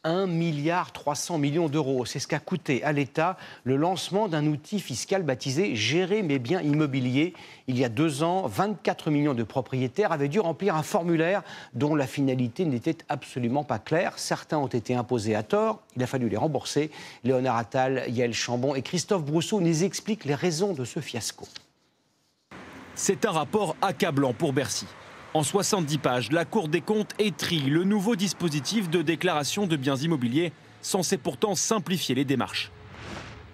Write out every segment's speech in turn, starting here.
1,3 milliard d'euros. C'est ce qu'a coûté à l'État le lancement d'un outil fiscal baptisé Gérer mes biens immobiliers. Il y a 2 ans, 24 millions de propriétaires avaient dû remplir un formulaire dont la finalité n'était absolument pas claire. Certains ont été imposés à tort. Il a fallu les rembourser. Léonard Attal, Yael Chambon et Christophe Brousseau nous expliquent les raisons de ce fiasco. C'est un rapport accablant pour Bercy. En 70 pages, la Cour des comptes étrie le nouveau dispositif de déclaration de biens immobiliers, censé pourtant simplifier les démarches.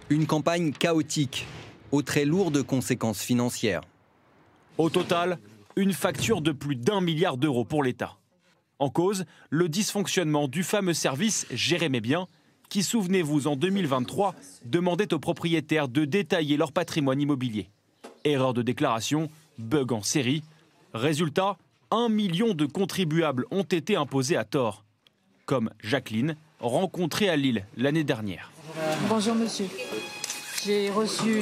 Une campagne chaotique, aux très lourdes conséquences financières. Au total, une facture de plus d'1 milliard d'euros pour l'État. En cause, le dysfonctionnement du fameux service Gérer mes biens, qui, souvenez-vous, en 2023, demandait aux propriétaires de détailler leur patrimoine immobilier. Erreur de déclaration, bug en série. Résultat, 1 million de contribuables ont été imposés à tort. Comme Jacqueline, rencontrée à Lille l'année dernière. Bonjour monsieur. J'ai reçu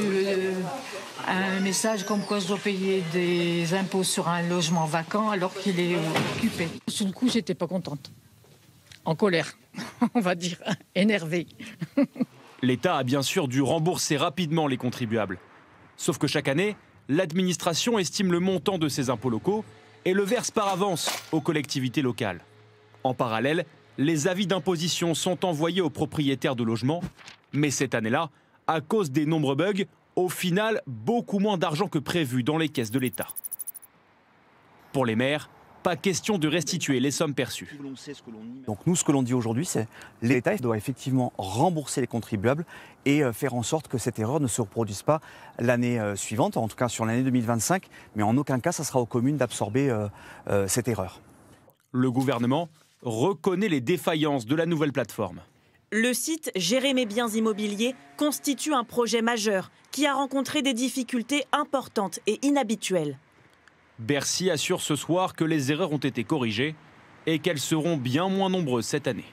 un message comme quoi je dois payer des impôts sur un logement vacant alors qu'il est occupé. Sur le coup, j'étais pas contente. En colère, on va dire, énervée. L'État a bien sûr dû rembourser rapidement les contribuables. Sauf que chaque année, l'administration estime le montant de ces impôts locaux et le verse par avance aux collectivités locales. En parallèle, les avis d'imposition sont envoyés aux propriétaires de logements. Mais cette année-là, à cause des nombreux bugs, au final, beaucoup moins d'argent que prévu dans les caisses de l'État. Pour les maires, pas question de restituer les sommes perçues. Donc nous, ce que l'on dit aujourd'hui, c'est que l'État doit effectivement rembourser les contribuables et faire en sorte que cette erreur ne se reproduise pas l'année suivante, en tout cas sur l'année 2025, mais en aucun cas, ça sera aux communes d'absorber cette erreur. Le gouvernement reconnaît les défaillances de la nouvelle plateforme. Le site Gérer mes biens immobiliers constitue un projet majeur qui a rencontré des difficultés importantes et inhabituelles. Bercy assure ce soir que les erreurs ont été corrigées et qu'elles seront bien moins nombreuses cette année.